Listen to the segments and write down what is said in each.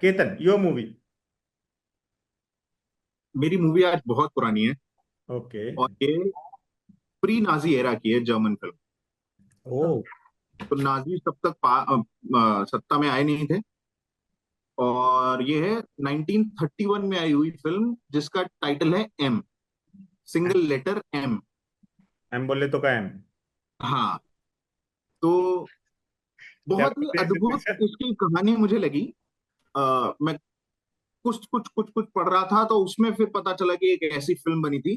Ketan, your movie. मेरी movie आज बहुत पुरानी है। ओके। और ये प्री नाजी एरा की है, जर्मन फिल्म। ओ। तो नाजी तब तक सत्ता में आए नहीं थे। और ये है 1931 में आई हुई फिल्म, जिसका टाइटल है M, single letter M. M बोले तो का एम। हाँ। तो क्या बहुत ही बोलते हैं इसे फिर अद्भुत से? इसकी कहानी मुझे लगी। मैं कुछ पढ़ रहा था, तो उसमें फिर पता चला कि एक ऐसी फिल्म बनी थी।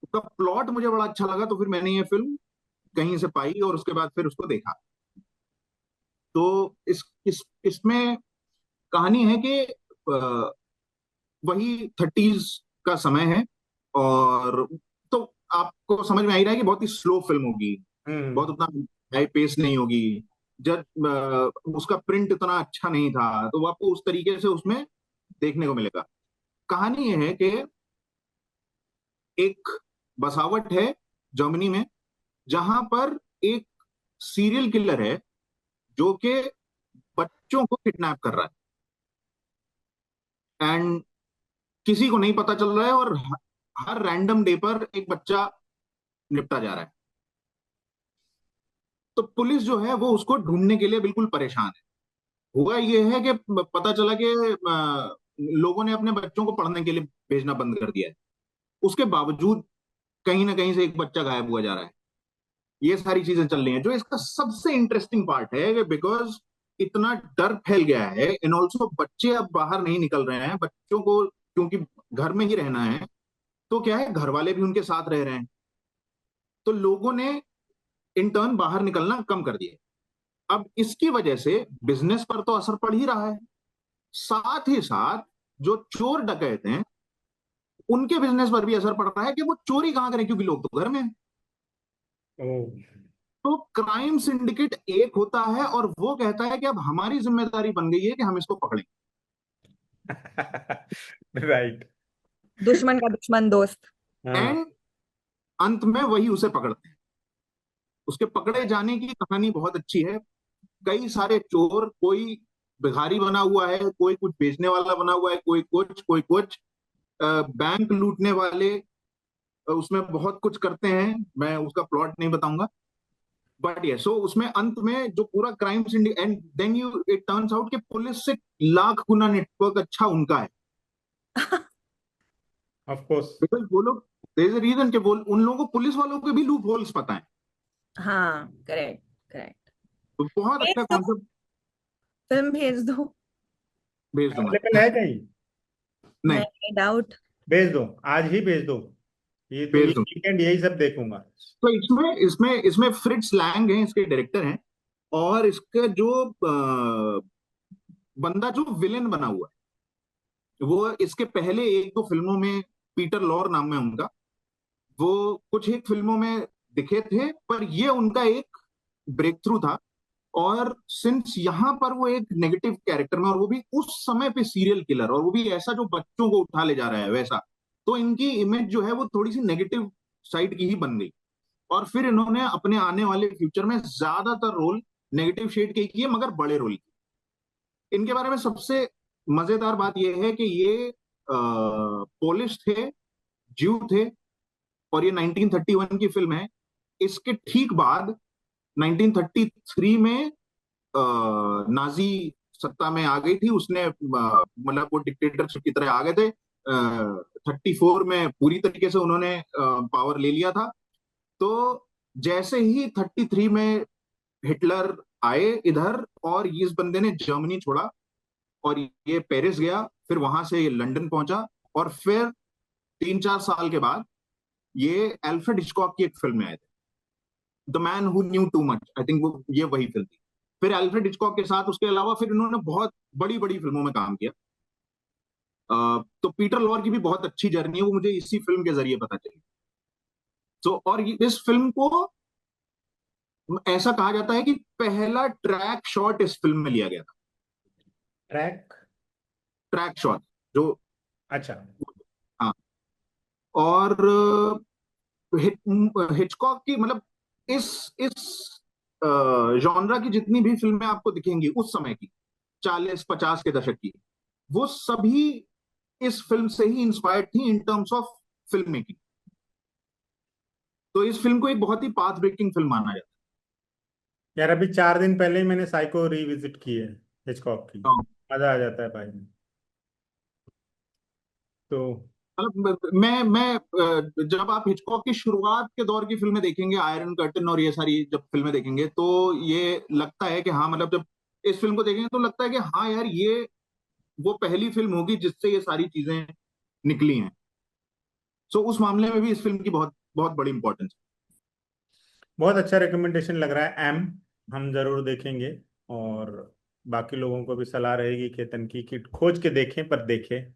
उसका प्लॉट मुझे बड़ा अच्छा लगा, तो फिर मैंने ये फिल्म कहीं से पाई और उसके बाद फिर उसको देखा। तो इसमें कहानी है कि वही 30s का समय है। और तो आपको समझ में आ ही रहा है कि बहुत ही स्लो फिल्म होगी, हम्म। बहुत उतना हाई पेस नहीं होगी। जब उसका प्रिंट इतना अच्छा नहीं था, तो वो आपको उस तरीके से उसमें देखने को मिलेगा। कहानी ये है कि एक बसावट है जर्मनी में, जहां पर एक सीरियल किलर है जो कि बच्चों को किडनैप कर रहा है। एंड किसी को नहीं पता चल रहा है, और हर रैंडम डे पर एक बच्चा निपटा जा रहा है। तो पुलिस जो है वो उसको ढूंढने के लिए बिल्कुल परेशान है। हुआ ये है कि पता चला कि लोगों ने अपने बच्चों को पढ़ने के लिए भेजना बंद कर दिया है। उसके बावजूद कहीं ना कहीं से एक बच्चा गायब हुआ जा रहा है। ये सारी चीजें चल रही हैं। जो इसका सबसे इंटरेस्टिंग पार्ट है कि बिकॉज इतना डर फैल गया है, इन ऑल्सो बच्चे अब बाहर नहीं निकल रहे हैं, बच्चों को क्योंकि घर में ही रहना है, तो क्या है, घर वाले भी उनके साथ रह रहे हैं। तो लोगों ने इंटर्न बाहर निकलना कम कर दिया। अब इसकी वजह से बिजनेस पर तो असर पड़ ही रहा है, साथ ही साथ जो चोर डकैत हैं उनके बिजनेस पर भी असर पड़ रहा है कि वो चोरी कहां करें, क्योंकि लोग तो घर में हैं। ओ। तो क्राइम सिंडिकेट एक होता है और वो कहता है कि अब हमारी जिम्मेदारी बन गई है कि हम इसको पकड़ें। राइट। दुश्मन का दुश्मन दोस्त। हाँ। एंड अंत में वही उसे पकड़ते हैं। उसके पकड़े जाने की कहानी बहुत अच्छी है। कई सारे चोर, कोई भिखारी बना हुआ है, कोई कुछ बेचने वाला बना हुआ है, कोई कुछ बैंक लूटने वाले उसमें बहुत कुछ करते हैं। मैं उसका प्लॉट नहीं बताऊंगा। बट ये सो उसमें अंत में जो पूरा crime syndicate, and then you it turns out कि पुलिस से लाख गुना नेटवर्क अच्छा उनका है। Of course. बिकॉज वो लोग, देयर इज अ रीजन कि वो उन लोगों को पुलिस वालों के भी लूप होल्स पता है। हाँ, करेक्ट करेक्ट। तो बहुत भेज अच्छा दो, कॉन्सेप्ट। फिल्म भेज दो। भेज दूंगा। अवेलेबल है कहीं? नहीं, नहीं, डाउट। भेज दो, आज ही भेज दो। ये भेज दूंगा। वीकेंड यही सब देखूंगा। तो इसमें इसमें इसमें फ्रिट्ज लैंग है, इसके डायरेक्टर हैं। और इसका जो बंदा जो विलेन बना हुआ है, वो इसके पहले एक दो फिल्मों में, पीटर लॉर नाम है उनका, वो कुछ एक फिल्मों में दिखे थे, पर ये उनका एक ब्रेक थ्रू था। और सिंस यहाँ पर वो एक नेगेटिव कैरेक्टर में, और वो भी उस समय पे सीरियल किलर, और वो भी ऐसा जो बच्चों को उठा ले जा रहा है वैसा, तो इनकी इमेज जो है वो थोड़ी सी नेगेटिव साइड की ही बन गई। और फिर इन्होंने अपने आने वाले फ्यूचर में ज्यादातर रोल नेगेटिव शेड के किए, मगर बड़े रोल। इनके बारे में सबसे मजेदार बात यह है कि ये पोलिश थे, ज्यू थे, और ये 1931 की फिल्म है। इसके ठीक बाद 1933 में नाजी सत्ता में आ गई थी। उसने मतलब वो डिक्टेटरशिप की तरह आ गए थे। 34 में पूरी तरीके से उन्होंने पावर ले लिया था। तो जैसे ही 33 में हिटलर आए इधर, और इस बंदे ने जर्मनी छोड़ा और ये पेरिस गया, फिर वहां से ये लंदन पहुंचा। और फिर 3-4 साल के बाद ये एल्फ्रेड हिचकॉक की एक फिल्म में आए थे, the man who knew too much, I think वो ये वही फिल्म थी। फिर एल्फ्रेड हिचकॉक के साथ उसके अलावा फिर इन्होंने बहुत बड़ी बड़ी फिल्मों में काम किया। तो पीटर लॉर की भी बहुत अच्छी जर्नी है, वो मुझे इसी फिल्म के जरिए पता चली। तो और इस फिल्म को ऐसा कहा जाता है कि पहला ट्रैक शॉट इस फिल्म में लिया गया था। ट्रैक। ट्रैक शॉट जो, अच्छा। हाँ। और हिचकॉक की मतलब इस जॉनरा की जितनी भी फिल्में आपको दिखेंगी उस समय की, 40-50 के दशक की, वो सभी इस फिल्म से ही इंस्पायर्ड थी in terms of film making. तो इस फिल्म को एक बहुत ही पाथ ब्रेकिंग फिल्म माना जाता यार अभी 4 दिन पहले ही मैंने साइको रिविजिट की है, हिचकॉक की। है। मजा आ जाता है भाई। तो मतलब जब आप हिचकॉक की शुरुआत के दौर की फिल्में देखेंगे, आयरन कर्टन और ये सारी जब फिल्में देखेंगे, तो ये लगता है कि हाँ, मतलब जब इस फिल्म को देखेंगे तो लगता है कि हाँ यार, ये वो पहली फिल्म होगी जिससे ये सारी चीजें निकली हैं। सो उस मामले में भी इस फिल्म की बहुत बहुत बड़ी इंपॉर्टेंस है। बहुत अच्छा रिकमेंडेशन लग रहा है एम। हम जरूर देखेंगे। और बाकी लोगों को भी सलाह रहेगी कि तनकी की खोज के देखें, पर देखें।